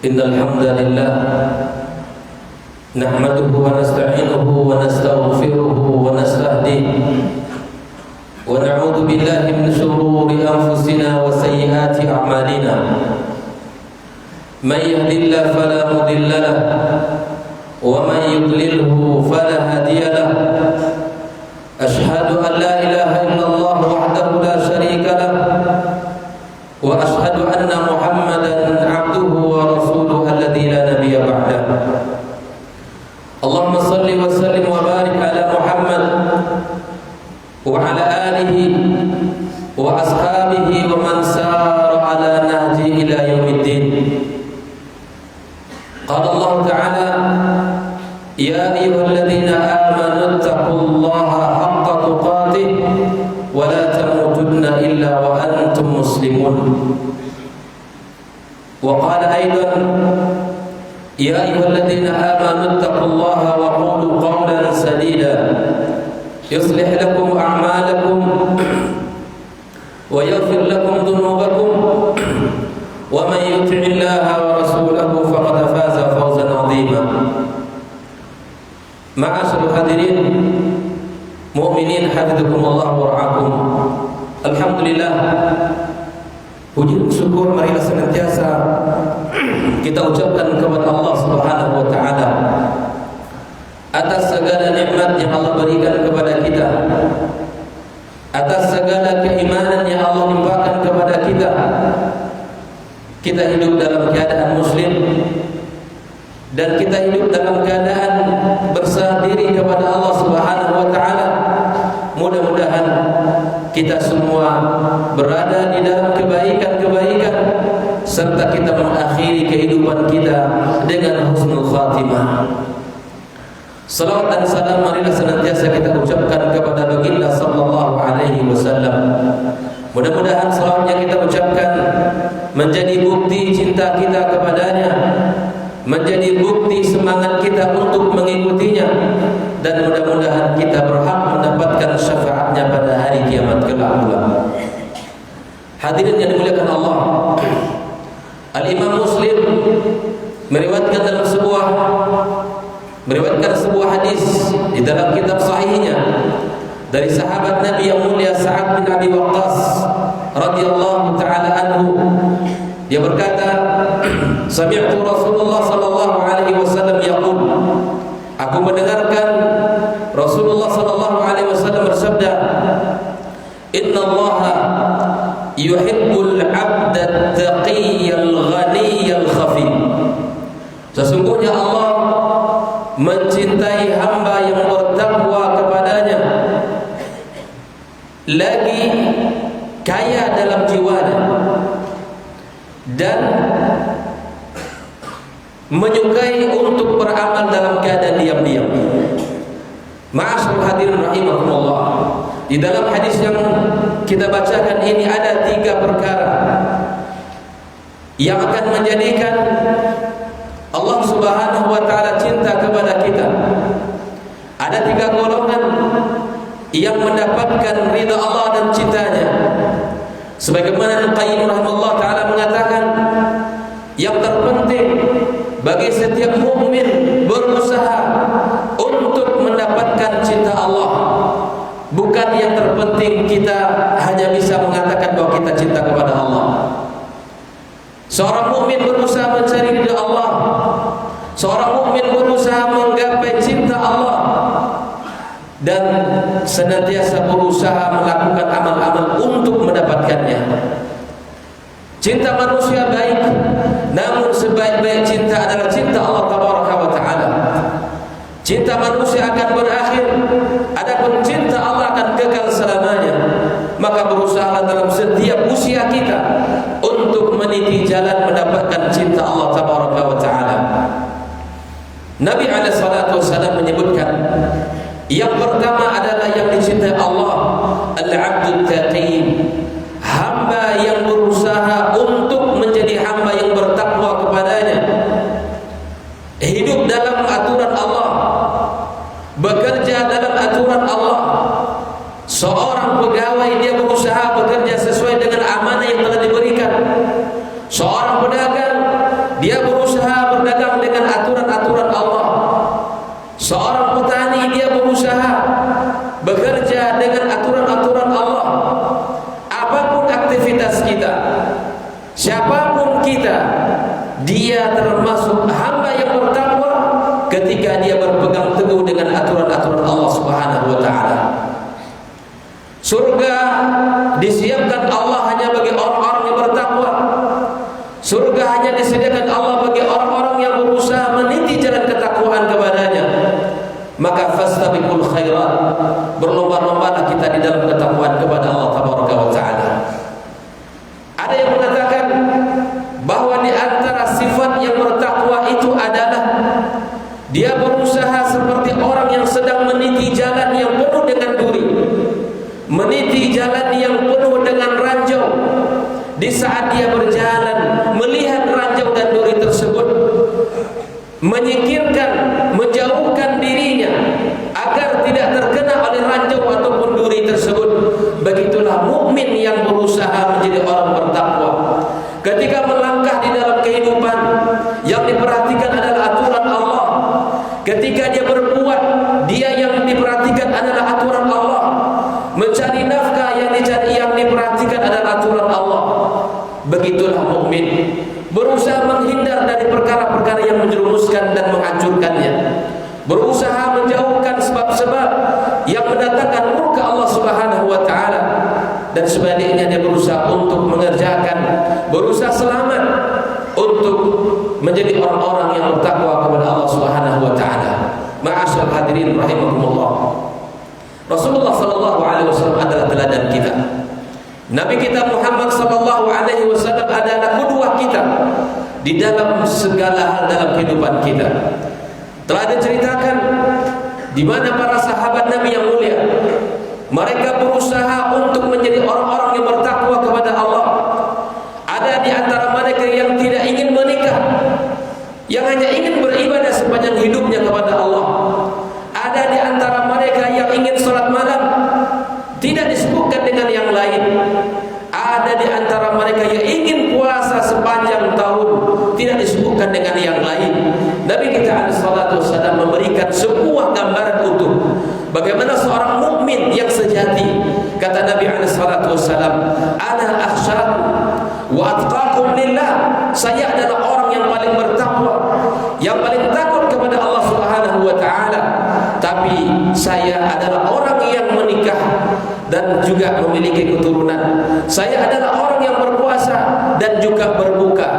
Innal hamdalillah nahmaduhu wa nasta'inuhu wa nastaghfiruhu wa nastahdihi wa na'udzu billahi min shururi anfusina wa sayyiati a'malina. Man yahdihillahu fala mudilla lahu wa man yudlilhu fala hadiya lahu. Ashhadu an la ilaha illallah wahdahu la syarika lahu wa ashhadu anna Muhammadan 'abduhu wa rasuluhu alladzi la nabiyya ba'dahu. Allahumma shalli wa sallim wa barik ala Muhammad wa ala alihi wa ashabihi wa man sara ala nahji ila yaumiddin. Qala Allah ta'ala ya ayyuhalladzina amanu taqullaha haqqa tuqatih wa la tamutunna illa wa antum muslimun. Wa qala aidan ya ayyuhalladzina amanu taqullaha wa qulu qawlan sadida yuslih lakum a'malakum wa yaghfir lakum dhunubakum wa man yuti'illaha wa rasulahu faqad faza fawzan 'azima. Ma'asyiral hadirin mu'minin hafizakumullah wa ra'akum. Alhamdulillah, puji syukur marilah senantiasa kita ucapkan kepada Allah Subhanahu wa taala atas segala nikmat yang Allah berikan kepada kita, atas segala keimanan yang Allah limpahkan kepada kita. Kita hidup dalam keadaan muslim dan kita hidup dalam keadaan berserah diri kepada Allah Subhanahu wa taala. Mudah-mudahan kita semua berada di dalam kebaikan-kebaikan serta kita mengakhiri kehidupan kita dengan husnul khatimah. Salawat dan salam marilah senantiasa kita ucapkan kepada baginda sallallahu alaihi wasallam. Mudah-mudahan salawat yang kita ucapkan menjadi bukti cinta kita kepadanya, menjadi bukti semangat kita untuk mengikutinya, dan mudah-mudahan kita berhak mendapatkan syafaatnya pada hari kiamat kelak pula. Hadirin yang dimuliakan Allah, Al-Imam Muslim meriwayatkan sebuah hadis di dalam kitab sahihnya dari sahabat Nabi yang mulia Sa'ad bin Abi Waqqas radhiyallahu taala anhu. Dia berkata, sami'tu Rasulullah sallallahu alaihi wasallam yaqul, aku mendengarkan Rasulullah sallallahu alaihi wasallam bersabda, innallaha yuhibbul 'abda at-taqiyyal ghaniyyal khafi. Sesungguhnya Allah mencintai hamba yang bertakwa kepadanya, lagi kaya dalam jiwanya, dan menyukai untuk beramal dalam keadaan diam-diam. Ma'asyiral hadirin rahimakumullah, di dalam hadis yang kita bacakan ini ada 3 perkara yang akan menjadikan Allah Subhanahu wa taala cinta kepada kita. Ada 3 golongan yang mendapatkan ridha Allah dan cintanya. Sebagaimana Al-Qayyim rahimahullah taala mengatakan, yang terpenting bagi setiap mukmin berusaha untuk mendapatkan cinta Allah. Bukan yang terpenting kita hanya bisa mengatakan bahwa kita cinta kepada Allah. Seorang mukmin berusaha mencari ridha Allah. Seorang mukmin berusaha menggapai cinta Allah dan senantiasa berusaha melakukan amal-amal untuk mendapatkannya. Cinta manusia baik, namun sebaik-baik cinta adalah cinta Allah Tabaraka wa taala. Cinta manusia akan berakhir, adapun cinta Allah akan kekal selamanya. Maka berusaha dalam setiap usia kita untuk meniti jalan mendapatkan cinta Allah Tabaraka wa taala. Nabi alaihi salatu wasallam menyebutkan, yang pertama adalah yang dicintai Allah, al-'abdut taqi, hamba yang berusaha untuk menjadi hamba yang bertakwa kepadanya, hidup dalam aturan Allah, bekerja dalam aturan Allah. Seorang pegawai dia berusaha bekerja sesuai dengan amanah yang telah diberikan. Seorang pedagang dia berusaha di saat dia berjalan melihat ranjau dan duri tersebut, menyingkirkan, menjauhkan dirinya agar tidak terkena oleh ranjau ataupun duri tersebut. Begitulah mukmin yang berusaha menjadi orang bertakwa. Ketika melangkah di dalam kehidupan, yang diperhatikan adalah aturan Allah. Ketika dia berbuat, dia yang diperhatikan adalah aturan Allah. Mencari nafkah, yang diperhatikan adalah aturan Allah. Begitulah mukmin, berusaha menghindar dari perkara-perkara yang menjerumuskan dan menghancurkannya, berusaha menjauhkan sebab-sebab yang mendatangkan murka Allah Subhanahu wa taala, dan sebaliknya dia berusaha untuk mengerjakan, berusaha selamat untuk menjadi orang-orang yang bertakwa kepada Allah Subhanahu wa taala. Ma'asyiral hadirin rahimakumullah. Rasulullah sallallahu alaihi wasallam adalah teladan kita. Nabi kita Muhammad sallallahu alaihi wasallam adalah qudwah kita di dalam segala hal dalam kehidupan kita. Telah diceritakan di mana para sahabat Nabi yang mulia, mereka berusaha untuk menjadi orang-orang yang bertakwa kepada Allah. Ada di antara mereka yang tidak ingin menikah, yang hanya ingin beribadah sepanjang hidupnya kepada Allah. Ada di antara mereka yang ingin salat malam, tidak disebutkan dengan yang lain. Ada di antara mereka yang ingin puasa sepanjang tahun, tidak disebutkan dengan yang lain. Nabi kita SAW memberikan sebuah gambaran utuh bagaimana seorang mukmin yang sejati. Kata Nabi SAW, ana akhsyakum wa atqakum lillah. Saya adalah orang yang paling bertakwa, yang paling takut kepada Allah Subhanahu wa taala. Tapi saya adalah orang yang menikah dan juga memiliki keturunan. Saya adalah orang yang berpuasa dan juga berbuka.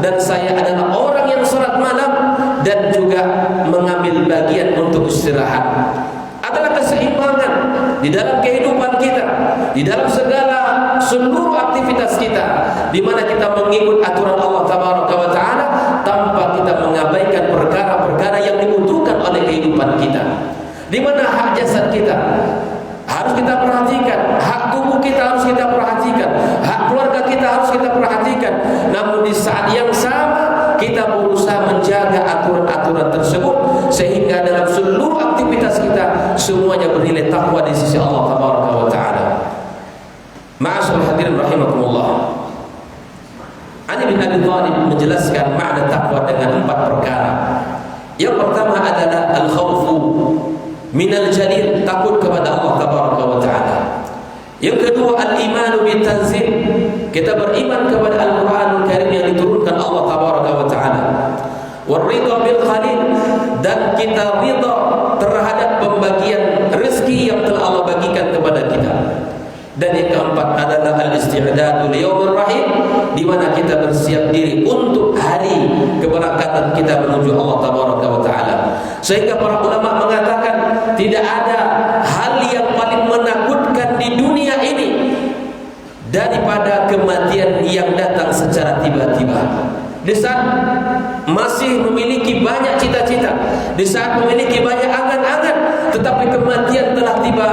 Dan saya adalah orang yang salat malam dan juga mengambil bagian untuk istirahat. Adalah keseimbangan di dalam kehidupan kita, di dalam segala seluruh aktivitas kita, di mana kita mengikut aturan Allah Tabaraka wa taala tanpa kita mengabaikan perkara-perkara yang dibutuhkan oleh kehidupan kita. Di mana hak jasad kita harus kita perhatikan, hak tubuh kita harus kita perhatikan, hak keluarga kita harus kita perhatikan. Namun di saat yang sama kita berusaha menjaga aturan-aturan tersebut sehingga dalam seluruh aktivitas kita semuanya bernilai takwa di sisi Allah Tabaraka wa taala. Ma'asyiral hadirin rahimakumullah. Ali bin Abi Thalib menjelaskan makna takwa dengan 4 perkara. Yang pertama adalah al-khawfu minal jalil, takut kepada Allah Tabaraka wa taala. Yang kedua al-imanu bitanzil, kita beriman kepada Al-Qur'anul Karim yang diturunkan Allah Tabaraka wa taala. Waridha bil qalil, dan kita ridha terhadap pembagian rezeki yang telah Allah bagikan kepada kita. Dan yang keempat adalah al-isti'dadu liyaumir rahim, di mana kita bersiap diri untuk hari keberangkatan kita menuju Allah Tabaraka wa taala. Sehingga para ulama mengatakan tidak ada hal yang paling menakutkan di dunia ini daripada kematian yang datang secara tiba-tiba. Di saat masih memiliki banyak cita-cita, di saat memiliki banyak angan-angan, tetapi kematian telah tiba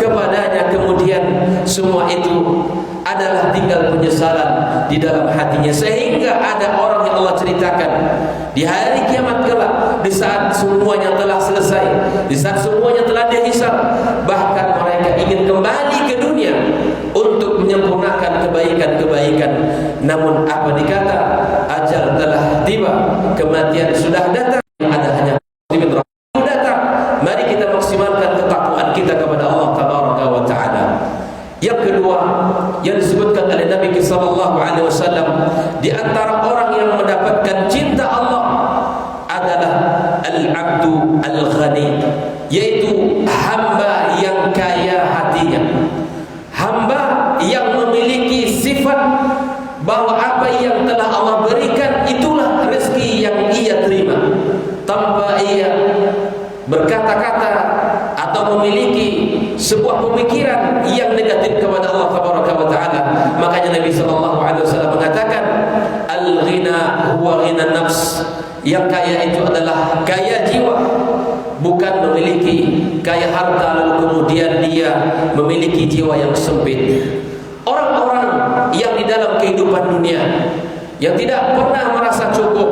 kepadanya, kemudian semua itu adalah tinggal penyesalan di dalam hatinya. Sehingga ada orang yang Allah ceritakan di hari kiamat kelak, di saat semuanya telah selesai, di saat semuanya telah dihisab, bahkan mereka ingin kembali ke dunia untuk menyempurnakan kebaikan-kebaikan. Namun apa dikata, ajal telah tiba, kematian sudah datang. Ada hanya datang. Mari kita maksimalkan ketakwaan kita kepada Allah Tabaraka wa taala. Yang kedua yang disebutkan oleh Nabi sallallahu alaihi wasallam, di antara orang yang mendapatkan cinta Allah adalah al-abdu al-ghani, yaitu hamba yang kaya hatinya, hamba yang memiliki sifat bahwa apa yang telah Allah berikan itulah rezeki yang ia terima, tanpa ia berkata-kata atau memiliki sebuah pemikiran yang negatif kepada Allah Tabaraka wa taala. Makanya Nabi sallallahu alaihi wasallam mengatakan, al-ghina huwa ghina nafs, yang kaya itu adalah kaya jiwa, bukan memiliki kaya harta lalu kemudian dia memiliki jiwa yang sempit. Orang-orang yang di dalam kehidupan yang tidak pernah merasa cukup.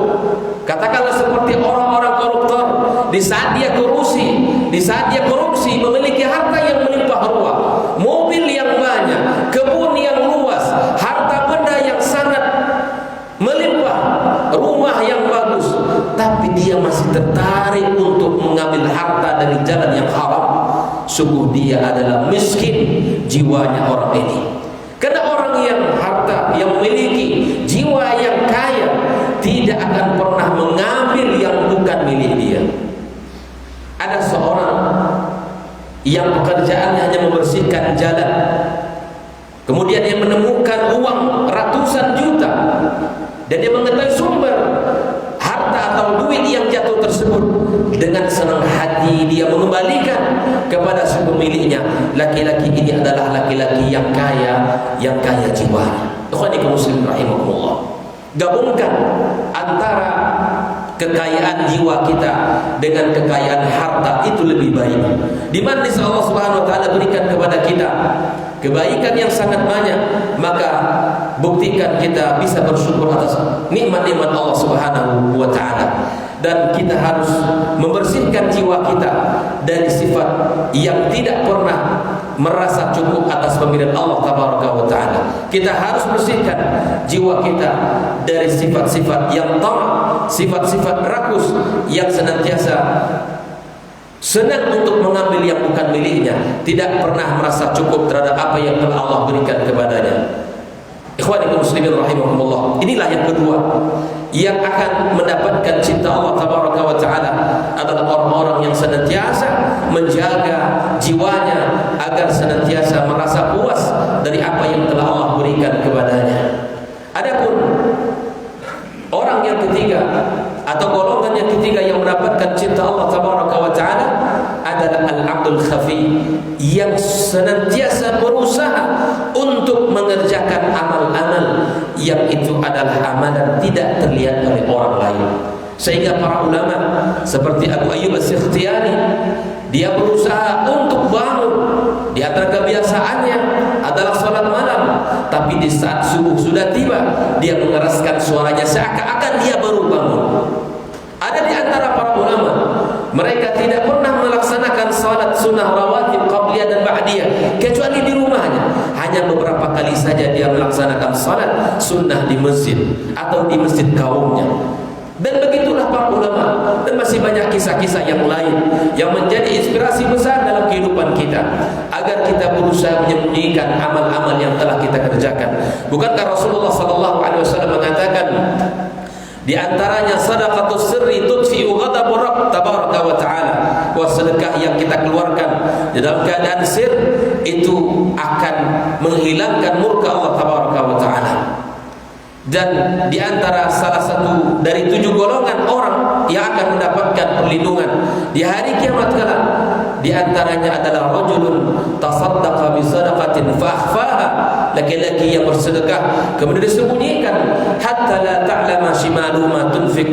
Katakanlah seperti orang-orang koruptor, di saat dia korupsi, memiliki harta yang melimpah ruah, mobil yang banyak, kebun yang luas, harta benda yang sangat melimpah, rumah yang bagus, tapi dia masih tertarik untuk mengambil harta dari jalan yang haram. Sungguh dia adalah miskin jiwanya orang ini. Karena orang yang harta, yang memiliki jiwa yang kaya, tidak akan pernah mengambil yang bukan milik dia. Ada seorang yang pekerjaannya hanya membersihkan jalan, kemudian dia menemukan uang ratusan juta, dan dia mengetahui sumber harta atau duit yang jatuh tersebut. Dengan senang hati dia mengembalikan kepada si pemiliknya. Laki-laki ini adalah laki-laki yang kaya jiwa. Ikhwanikum muslimin rahimakumullah. Gabungkan antara kekayaan jiwa kita dengan kekayaan harta, itu lebih baik. Di mana Allah Subhanahu wa taala berikan kepada kita kebaikan yang sangat banyak, maka buktikan kita bisa bersyukur atas nikmat-nikmat Allah Subhanahu wa taala. Dan kita harus membersihkan jiwa kita dari sifat yang tidak pernah merasa cukup atas pemberian Allah Tabaraka wa taala. Kita harus bersihkan jiwa kita dari sifat-sifat yang tamak, sifat-sifat rakus yang senantiasa senang untuk mengambil yang bukan miliknya, tidak pernah merasa cukup terhadap apa yang telah Allah berikan kepadanya. Ikhwanikum muslimin rahimakumullah. Inilah yang kedua yang akan mendapatkan cinta Allah Tabaraka wa taala, adalah orang-orang yang senantiasa menjaga jiwanya agar senantiasa merasa puas dari apa yang telah Allah berikan kepadanya. Adapun orang yang ketiga atau golongan yang ketiga yang mendapatkan cinta Allah Tabaraka wa taala adalah al-'abdul khafi, yang senantiasa berusaha untuk mengerjakan amal-amal yang itu adalah amalan tidak terlihat oleh orang lain. Sehingga para ulama seperti Abu Ayyub As-Sikhtiyani, dia berusaha untuk bangun. Di antara kebiasaannya adalah salat malam, tapi di saat subuh sudah tiba, dia mengeraskan suaranya seakan-akan dia baru bangun. Ada di antara para ulama, mereka tidak pernah melaksanakan salat sunnah rawatib qabliyah dan ba'diyah kecuali di rumahnya. Hanya beberapa kali saja dia melaksanakan salat sunnah di masjid atau di masjid kaumnya. Dan begitulah para ulama. Dan masih banyak kisah-kisah yang lain yang menjadi inspirasi besar dalam kehidupan kita, agar kita berusaha menyembunyikan amal-amal yang telah kita kerjakan. Bukankah Rasulullah SAW mengatakan, di antaranya sadaqatus sirri tudfi'u ghadabur Rabb tabaraka wa ta'ala, bahwa sedekah yang kita keluarkan di dalam keadaan sir itu akan menghilangkan murka Allah tabaraka wa ta'ala. Dan di antara salah satu dari 7 golongan orang yang akan mendapatkan perlindungan di hari kiamat kelak, di antaranya adalah rajulun tasaddaqa bi sadaqatin fa akhfaha, laki-laki yang bersedekah kemudian disembunyikan, hatta la ta'lama shimaluhu ma tunfik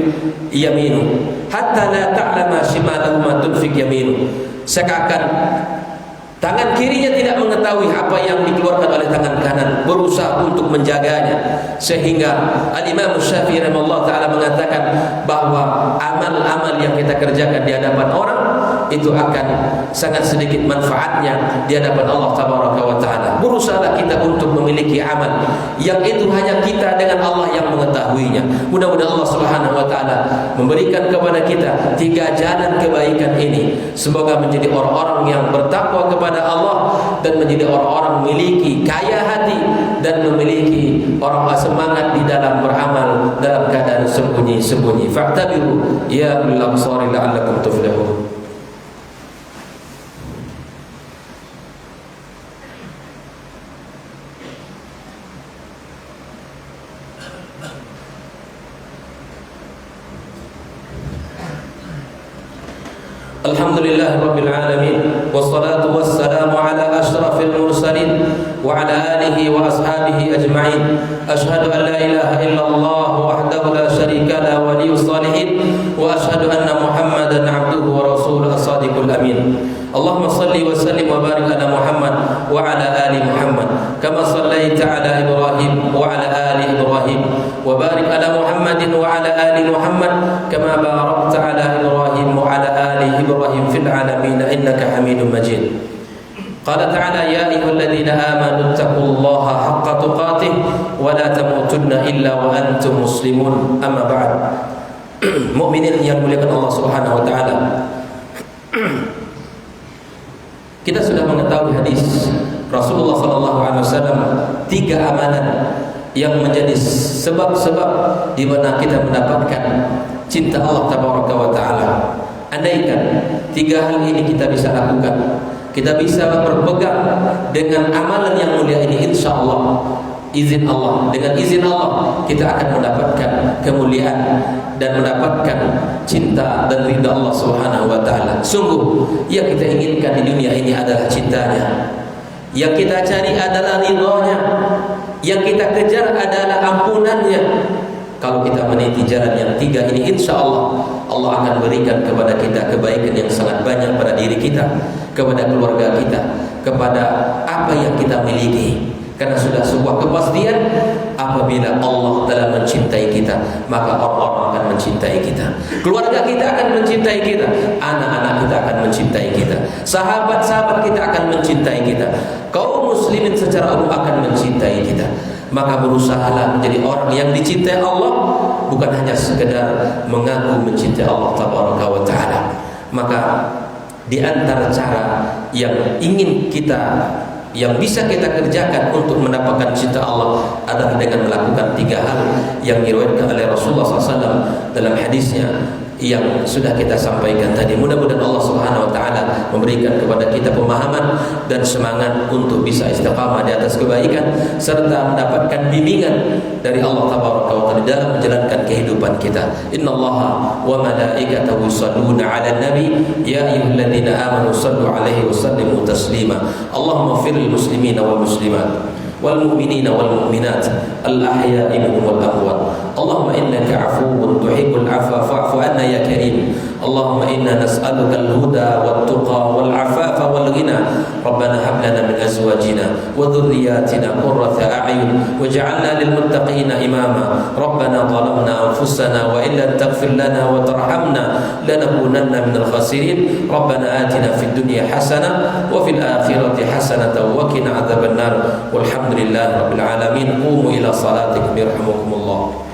yaminu, hatta la ta'lama shimaluhu ma tunfik yaminu, seakan tangan kirinya tidak mengetahui apa yang dikeluarkan oleh tangan kanan, berusaha untuk menjaganya. Sehingga Al-Imam Syafi'i rahimahullah ta'ala mengatakan bahwa amal-amal yang kita kerjakan di hadapan orang itu akan sangat sedikit manfaatnya di hadapan Allah Tabaraka wa ta'ala. Berusahalah kita untuk memiliki amal yang itu hanya kita dengan Allah yang mengetahuinya. Mudah-mudahan Allah Subhanahu wa ta'ala memberikan kepada kita 3 jalan kebaikan ini. Semoga menjadi orang-orang yang bertakwa kepada Allah, dan menjadi orang-orang memiliki kaya hati, dan memiliki orang semangat di dalam beramal dalam keadaan sembunyi-sembunyi. Fa'tabiru ya ulil absari la'allakum tuflihun. Alhamdulillah Rabbil Alamin, wassalatu wassalamu ala ashrafil mursalin wa ala alihi wa ashabihi ajma'in. Ashhadu an la ilaha illallah wahdahu la syarika la waliyus salihin, wa ashhadu anna Muhammadan abduhu wa rasuluhu as-sadiqul amin. Allahumma salli wa sallim wa barik ala Muhammad wa ala ali Muhammad kama sallaita ala Ibrahim wa ala ali Ibrahim wa barik ولا تموتن إلا وأنتم مسلمون أما بعد. Mukminin yang muliakan Allah Subhanahu wa taala. Kita sudah mengetahui hadis Rasulullah sallallahu alaihi wasallam 3 amalan yang menjadi sebab-sebab di mana kita mendapatkan cinta Allah tabaraka wa taala. Andaikan 3 hal ini kita bisa lakukan, kita bisa berpegang dengan amalan yang mulia ini, insyaallah izin Allah, dengan izin Allah kita akan mendapatkan kemuliaan dan mendapatkan cinta dan ridha Allah Subhanahu wa taala. Sungguh yang kita inginkan di dunia ini adalah cintanya. Yang kita cari adalah ridhanya. Yang kita kejar adalah ampunannya. Kalau kita meniti jalan yang 3 ini, insyaallah Allah akan berikan kepada kita kebaikan yang sangat banyak pada diri kita, kepada keluarga kita, kepada apa yang kita miliki. Karena sudah sebuah kepastian, apabila Allah telah mencintai kita, maka orang-orang akan mencintai kita, keluarga kita akan mencintai kita, anak-anak kita akan mencintai kita, sahabat-sahabat kita akan mencintai kita, kaum muslimin secara umum akan mencintai kita. Maka berusahalah menjadi orang yang dicintai Allah, bukan hanya sekedar mengaku mencintai Allah tabaraka wa taala. Maka di antara cara yang ingin kita, yang bisa kita kerjakan untuk mendapatkan cinta Allah adalah dengan melakukan 3 hal yang diriwayatkan oleh Rasulullah SAW dalam hadisnya yang sudah kita sampaikan tadi. Mudah-mudahan Allah Subhanahu wa taala memberikan kepada kita pemahaman dan semangat untuk bisa istiqamah di atas kebaikan serta mendapatkan bimbingan dari Allah tabaraka wa taala dalam menjalankan kehidupan kita. Innallaha wa malaikatahu yusholluna 'alan nabi ya ayyuhalladzina amanu shallu 'alaihi wa sallimu taslima. Allahumma ighfir lil muslimina wal muslimat wal mu'minina wal mu'minat al ahya'i minhum wal amwat. Allahumma innaka 'afuwwun tuhibbul 'afwa fa'fu 'anna ya karim. Allahumma inna nas'aluka al-huda wat tuqa wal 'afafa wal ghina. Rabbana hab lana min azwajina wa dhurriyyatina qurrata a'yun waj'alna lil muttaqina imama. Rabbana zalamna anfusana wa in lam taghfir lana wa tarhamna lanakunanna minal khasirin. Rabbana atina fid dunya hasanah wa fil akhirati hasanah wa qina adzabannar. Walhamdulillahi rabbil alamin. Qumu ila salatikum yarhamukumullah.